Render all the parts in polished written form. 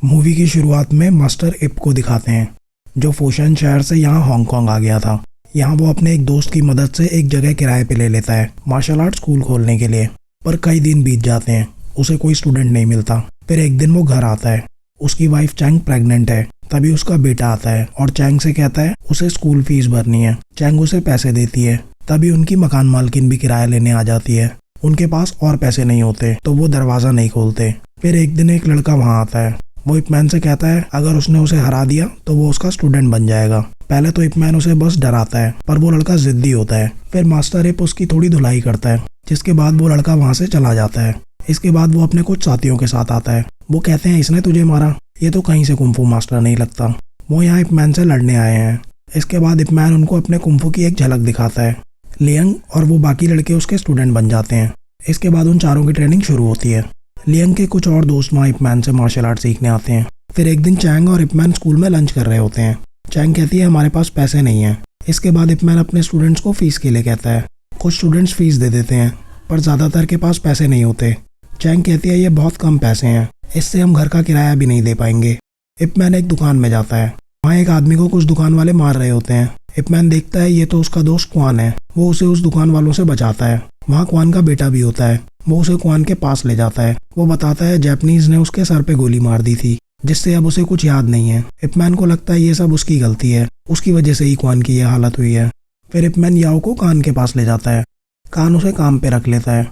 Movie की शुरुआत में मास्टर इप को दिखाते हैं जो फोशन शहर से यहाँ हांगकांग आ गया था। यहाँ वो अपने एक दोस्त की मदद से एक जगह किराए पे ले लेता है मार्शल आर्ट स्कूल खोलने के लिए। पर कई दिन बीत जाते हैं, उसे कोई स्टूडेंट नहीं मिलता। फिर एक दिन वो घर आता है, उसकी वाइफ चैंग प्रेग्नेंट है। तभी उसका बेटा आता है और चैंग से कहता है उसे स्कूल फीस भरनी है। चैंग उसे पैसे देती है। तभी उनकी मकान मालकिन भी किराया लेने आ जाती है। उनके पास और पैसे नहीं होते तो वो दरवाज़ा नहीं खोलते। फिर एक दिन एक लड़का वहाँ आता है। वो इप मैन से कहता है अगर उसने उसे हरा दिया तो वो उसका स्टूडेंट बन जाएगा। पहले तो इप मैन उसे बस डराता है, पर वो लड़का जिद्दी होता है। फिर मास्टर इप उसकी थोड़ी धुलाई करता है, जिसके बाद वो लड़का वहाँ से चला जाता है। इसके बाद वो अपने कुछ साथियों के साथ आता है। वो कहते हैं इसने तुझे मारा, ये तो कहीं से कुंफू मास्टर नहीं लगता। वो यहाँ इप मैन से लड़ने आए हैं। इसके बाद इप मैन उनको अपने कुंफू की एक झलक दिखाता है। लियंग और वो बाकी लड़के उसके स्टूडेंट बन जाते हैं। इसके बाद उन चारों की ट्रेनिंग शुरू होती है। लियंग के कुछ और दोस्त वहाँ इप मैन से मार्शल आर्ट सीखने आते हैं। फिर एक दिन चैंग और इप मैन स्कूल में लंच कर रहे होते हैं। चैंग कहती है हमारे पास पैसे नहीं हैं। इसके बाद इप मैन अपने स्टूडेंट्स को फीस के लिए कहता है। कुछ स्टूडेंट्स फीस दे देते हैं, पर ज़्यादातर के पास पैसे नहीं होते। चैंग कहती है ये बहुत कम पैसे हैं, इससे हम घर का किराया भी नहीं दे पाएंगे। इप मैन एक दुकान में जाता है। वहाँ एक आदमी को कुछ दुकान वाले मार रहे होते हैं। इप मैन देखता है ये तो उसका दोस्त क्वान है। वो उसे उस दुकान वालों से बचाता है। वहाँ क्वान का बेटा भी होता है। वो उसे क्वान के पास ले जाता है। वो बताता है जापानीज ने उसके सर पे गोली मार दी थी, जिससे अब उसे कुछ याद नहीं है। इप मैन को लगता है ये सब उसकी गलती है, उसकी वजह से ही क्वान की यह हालत हुई है। फिर इप मैन याओ को कान के पास ले जाता है। कान उसे काम पे रख लेता है।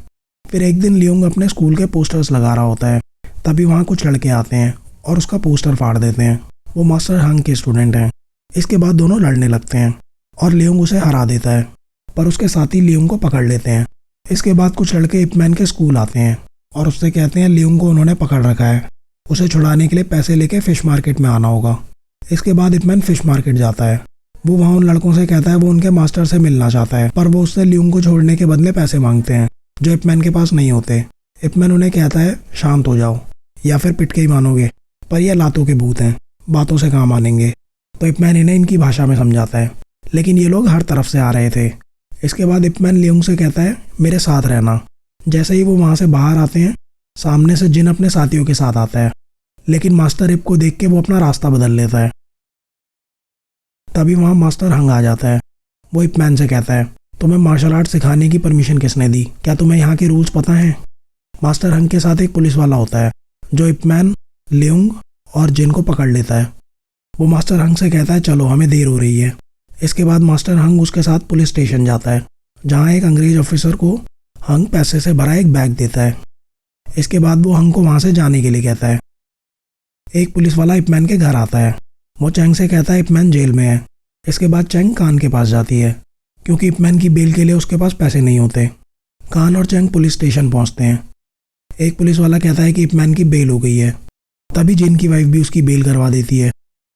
फिर एक दिन लियोंग अपने स्कूल के पोस्टर्स लगा रहा होता है। तभी वहाँ कुछ लड़के आते हैं और उसका पोस्टर फाड़ देते हैं। वो मास्टर हंग के स्टूडेंट हैं। इसके बाद दोनों लड़ने लगते हैं और लियोंग उसे हरा देता है, पर उसके साथी लियोंग को पकड़ लेते हैं। इसके बाद कुछ लड़के इप मैन के स्कूल आते हैं और उससे कहते हैं लियोंग को उन्होंने पकड़ रखा है, उसे छुड़ाने के लिए पैसे लेके फिश मार्केट में आना होगा। इसके बाद इप मैन फिश मार्केट जाता है। वो वहाँ उन लड़कों से कहता है वो उनके मास्टर से मिलना चाहता है, पर वो उससे लियोंग को छोड़ने के बदले पैसे मांगते हैं जो इप मैन के पास नहीं होते। इप मैन उन्हें कहता है शांत हो जाओ या फिर पिट के ही मानोगे, पर यह लातों के भूत हैं, बातों से कहाँ मानेंगे। तो इप मैन इन्हें इनकी भाषा में समझाता है, लेकिन ये लोग हर तरफ से आ रहे थे। इसके बाद इप मैन लियोंग से कहता है मेरे साथ रहना। जैसे ही वो वहाँ से बाहर आते हैं, सामने से जिन अपने साथियों के साथ आता है, लेकिन मास्टर इप को देख के वो अपना रास्ता बदल लेता है। तभी वहाँ मास्टर हंग आ जाता है। वो इप मैन से कहता है तुम्हें मार्शल आर्ट सिखाने की परमिशन किसने दी, क्या तुम्हें यहाँ के रूल्स पता हैं? मास्टर हंग के साथ एक पुलिस वाला होता है जो इप मैन, लियोंग और जिन को पकड़ लेता है। वो मास्टर हंग से कहता है चलो हमें देर हो रही है। इसके बाद मास्टर हंग उसके साथ पुलिस स्टेशन जाता है, जहाँ एक अंग्रेज ऑफिसर को हंग पैसे से भरा एक बैग देता है। इसके बाद वो हंग को वहाँ से जाने के लिए कहता है। एक पुलिस वाला इप मैन के घर आता है। वो चैंग से कहता है इप मैन जेल में है। इसके बाद चैंग कान के पास जाती है, क्योंकि इप मैन की बेल के लिए उसके पास पैसे नहीं होते। कान और चैंग पुलिस स्टेशन पहुँचते हैं। एक पुलिस वाला कहता है कि इप मैन की बेल हो गई है। तभी जिन की वाइफ भी उसकी बेल करवा देती है।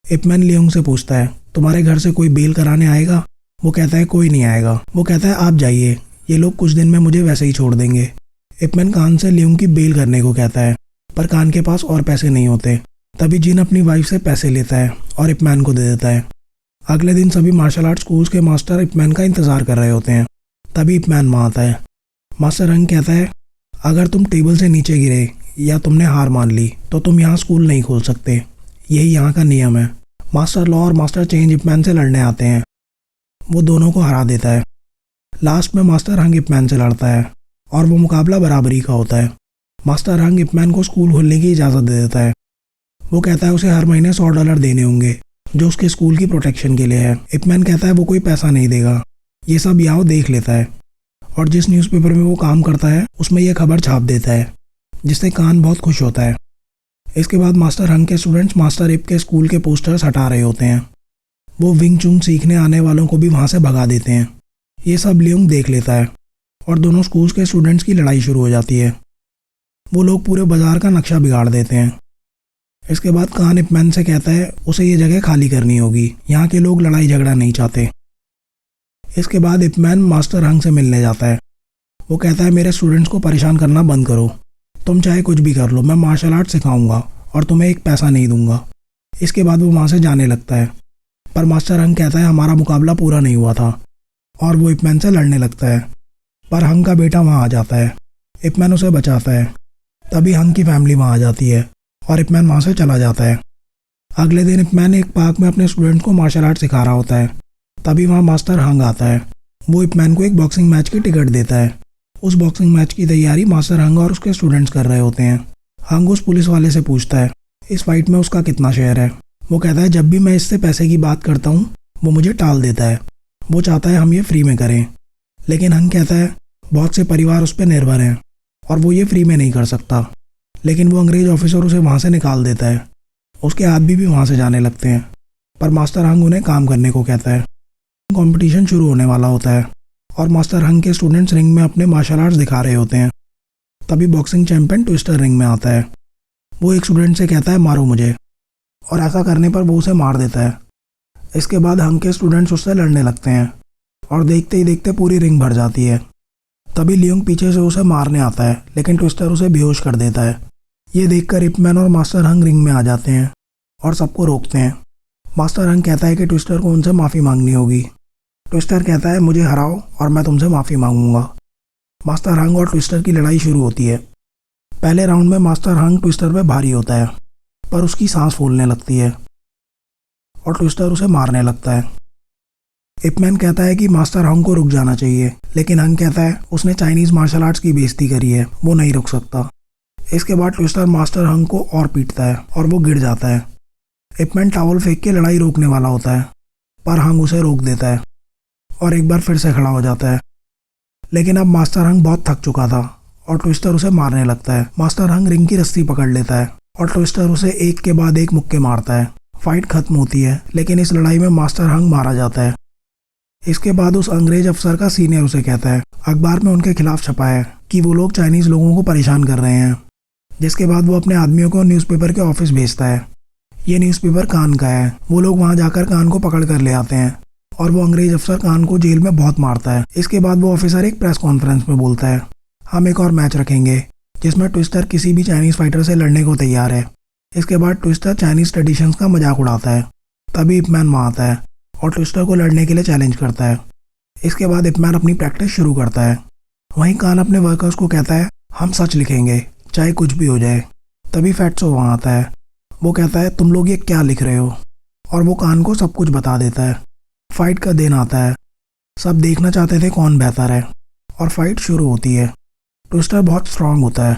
इप मैन लियोंग से पूछता है तुम्हारे घर से कोई बेल कराने आएगा? वो कहता है कोई नहीं आएगा। वो कहता है आप जाइए, ये लोग कुछ दिन में मुझे वैसे ही छोड़ देंगे। इप मैन कान से लियोंग की बेल करने को कहता है, पर कान के पास और पैसे नहीं होते। तभी जिन अपनी वाइफ से पैसे लेता है और इप मैन को दे देता है। अगले दिन सभी मार्शल आर्ट स्कूल्स के मास्टर इप मैन का इंतजार कर रहे होते हैं। तभी इप मैन वहाँ आता है। मास्टर हंग कहता है अगर तुम टेबल से नीचे गिरे या तुमने हार मान ली तो तुम यहाँ स्कूल नहीं खोल सकते, यही यहाँ का नियम है। मास्टर लॉ और मास्टर चेंज इप मैन से लड़ने आते हैं। वो दोनों को हरा देता है। लास्ट में मास्टर हंग इप मैन से लड़ता है और वो मुकाबला बराबरी का होता है। मास्टर हंग इप मैन को स्कूल खोलने की इजाज़त दे देता है। वो कहता है उसे हर महीने $100 देने होंगे, जो उसके स्कूल की प्रोटेक्शन के लिए है। इप मैन कहता है वो कोई पैसा नहीं देगा। ये सब याओ देख लेता है और जिस न्यूज़पेपर में वो काम करता है उसमें यह खबर छाप देता है, जिससे कान बहुत खुश होता है। इसके बाद मास्टर हंग के स्टूडेंट्स मास्टर इप के स्कूल के पोस्टर्स हटा रहे होते हैं। वो विंग चुन सीखने आने वालों को भी वहाँ से भगा देते हैं। ये सब लियोंग देख लेता है और दोनों स्कूल्स के स्टूडेंट्स की लड़ाई शुरू हो जाती है। वो लोग पूरे बाजार का नक्शा बिगाड़ देते हैं। इसके बाद कान इप मैन से कहता है उसे ये जगह खाली करनी होगी, यहाँ के लोग लड़ाई झगड़ा नहीं चाहते। इसके बाद इप मैन मास्टर हंग से मिलने जाता है। वो कहता है मेरे स्टूडेंट्स को परेशान करना बंद करो, तुम चाहे कुछ भी कर लो, मैं मार्शल आर्ट सिखाऊंगा और तुम्हें एक पैसा नहीं दूंगा। इसके बाद वो वहाँ से जाने लगता है, पर मास्टर हंग कहता है हमारा मुकाबला पूरा नहीं हुआ था और वो इप मैन से लड़ने लगता है। पर हंग का बेटा वहाँ आ जाता है। इप मैन उसे बचाता है। तभी हंग की फैमिली वहाँ आ जाती है और इपमैन वहाँ से चला जाता है। अगले दिन इपमैन एक पार्क में अपने स्टूडेंट्स को मार्शल आर्ट सिखा रहा होता है। तभी वहाँ मास्टर हंग आता है। वो इपमैन को एक बॉक्सिंग मैच की टिकट देता है। उस बॉक्सिंग मैच की तैयारी मास्टर हंग और उसके स्टूडेंट्स कर रहे होते हैं। हंग उस पुलिस वाले से पूछता है इस फाइट में उसका कितना शेयर है। वो कहता है जब भी मैं इससे पैसे की बात करता हूँ वो मुझे टाल देता है। वो चाहता है हम ये फ्री में करें, लेकिन हंग कहता है बहुत से परिवार उस पर निर्भर हैं और वो ये फ्री में नहीं कर सकता। लेकिन वो अंग्रेज ऑफिसर उसे वहाँ से निकाल देता है। उसके आदमी भी वहाँ से जाने लगते हैं, पर मास्टर हंग उन्हें काम करने को कहता है। कंपटीशन शुरू होने वाला होता है और मास्टर हंग के स्टूडेंट्स रिंग में अपने मार्शल आर्ट्स दिखा रहे होते हैं। तभी बॉक्सिंग चैंपियन ट्विस्टर रिंग में आता है। वो एक स्टूडेंट से कहता है मारो मुझे, और ऐसा करने पर वो उसे मार देता है। इसके बाद हंग के स्टूडेंट्स उससे लड़ने लगते हैं और देखते ही देखते पूरी रिंग भर जाती है। तभी लियोंग पीछे से उसे मारने आता है, लेकिन ट्विस्टर उसे बेहोश कर देता है। ये देखकर इपमैन और मास्टर हंग रिंग में आ जाते हैं और सबको रोकते हैं। मास्टर हंग कहता है कि ट्विस्टर को उनसे माफ़ी मांगनी होगी। ट्विस्टर कहता है मुझे हराओ और मैं तुमसे माफ़ी मांगूंगा। मास्टर हंग और ट्विस्टर की लड़ाई शुरू होती है। पहले राउंड में मास्टर हंग ट्विस्टर पे भारी होता है, पर उसकी सांस फूलने लगती है और ट्विस्टर उसे मारने लगता है। इपमैन कहता है कि मास्टर हंग को रुक जाना चाहिए, लेकिन हंग कहता है उसने चाइनीज़ मार्शल आर्ट्स की बेइज्जती करी है, वो नहीं रुक सकता। इसके बाद ट्विस्टर मास्टर हंग को और पीटता है और वो गिर जाता है। इपमैन टॉवल फेंक के लड़ाई रोकने वाला होता है, पर हंग उसे रोक देता है और एक बार फिर से खड़ा हो जाता है। लेकिन अब मास्टर हंग बहुत थक चुका था और ट्विस्टर उसे मारने लगता है। मास्टर हंग रिंग की रस्सी पकड़ लेता है और ट्विस्टर उसे एक के बाद एक मुक्के मारता है। फाइट खत्म होती है, लेकिन इस लड़ाई में मास्टर हंग मारा जाता है। इसके बाद उस अंग्रेज अफसर का सीनियर उसे कहता है अखबार में उनके खिलाफ छपा है कि वो लोग चाइनीज़ लोगों को परेशान कर रहे हैं। जिसके बाद वो अपने आदमियों को न्यूज़पेपर के ऑफिस भेजता है। ये न्यूज़पेपर कान का है। वो लोग वहाँ जाकर कान को पकड़ कर ले आते हैं और वो अंग्रेज अफसर कान को जेल में बहुत मारता है। इसके बाद वो ऑफिसर एक प्रेस कॉन्फ्रेंस में बोलता है हम एक और मैच रखेंगे जिसमें ट्विस्टर किसी भी चाइनीज़ फाइटर से लड़ने को तैयार है। इसके बाद ट्विस्टर चाइनीज़ ट्रेडिशंस का मजाक उड़ाता है। तभी इपमैन वहाँ आता है और ट्विस्टर को लड़ने के लिए चैलेंज करता है। इसके बाद इपमैन अपनी प्रैक्टिस शुरू करता है। वहीं कान अपने वर्कर्स को कहता है हम सच लिखेंगे चाहे कुछ भी हो जाए। तभी फैट्सो वहाँ आता है। वो कहता है तुम लोग ये क्या लिख रहे हो, और वो कान को सब कुछ बता देता है। फाइट का दिन आता है। सब देखना चाहते थे कौन बेहतर है और फाइट शुरू होती है। ट्विस्टर बहुत स्ट्रांग होता है।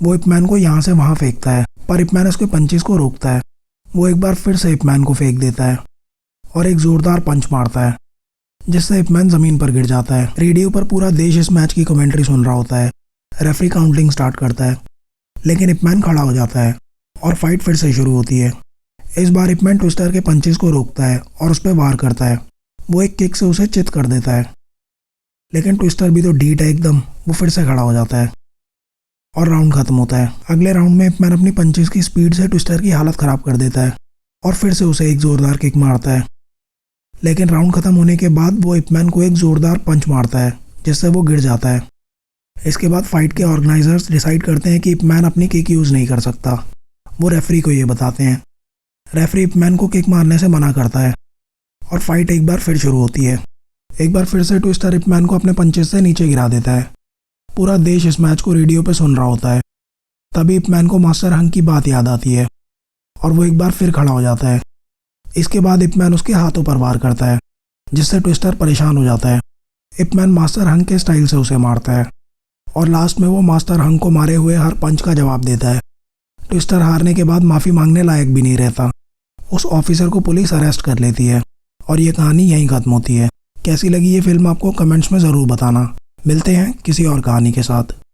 वो इपमैन को यहाँ से वहाँ फेंकता है, पर इपमैन उसके पंचेस को रोकता है। वो एक बार फिर से इपमैन को फेंक देता है और एक जोरदार पंच मारता है, जिससे इपमैन ज़मीन पर गिर जाता है। रेडियो पर पूरा देश इस मैच की कमेंट्री सुन रहा होता है। रेफरी काउंटिंग स्टार्ट करता है, लेकिन इपमैन खड़ा हो जाता है और फाइट फिर से शुरू होती है। इस बार इपमैन ट्विस्टर के पंचेस को रोकता है और उस पर वार करता है। वो एक किक से उसे चित कर देता है, लेकिन ट्विस्टर भी तो ढीठ है एकदम। वो फिर से खड़ा हो जाता है और राउंड खत्म होता है। अगले राउंड में इपमैन अपनी पंचेस की स्पीड से ट्विस्टर की हालत ख़राब कर देता है और फिर से उसे एक ज़ोरदार किक मारता है। लेकिन राउंड ख़त्म होने के बाद वो इपमैन को एक ज़ोरदार पंच मारता है, जिससे वो गिर जाता है। इसके बाद फाइट के ऑर्गेनाइजर्स डिसाइड करते हैं कि इपमैन अपनी किक यूज़ नहीं कर सकता। वो रेफरी को ये बताते हैं। रेफरी इपमैन को किक मारने से मना करता है और फाइट एक बार फिर शुरू होती है। एक बार फिर से ट्विस्टर इपमैन को अपने पंचेस से नीचे गिरा देता है। पूरा देश इस मैच को रेडियो पे सुन रहा होता है। तभी इपमैन को मास्टर हंग की बात याद आती है और वो एक बार फिर खड़ा हो जाता है। इसके बाद इपमैन उसके हाथों पर वार करता है, जिससे ट्विस्टर परेशान हो जाता है। इपमैन मास्टर हंग के स्टाइल से उसे मारता है और लास्ट में वो मास्टर हंग को मारे हुए हर पंच का जवाब देता है। ट्विस्टर हारने के बाद माफ़ी मांगने लायक भी नहीं रहता। उस ऑफिसर को पुलिस अरेस्ट कर लेती है और ये कहानी यहीं ख़त्म होती है। कैसी लगी ये फिल्म आपको कमेंट्स में ज़रूर बताना। मिलते हैं किसी और कहानी के साथ।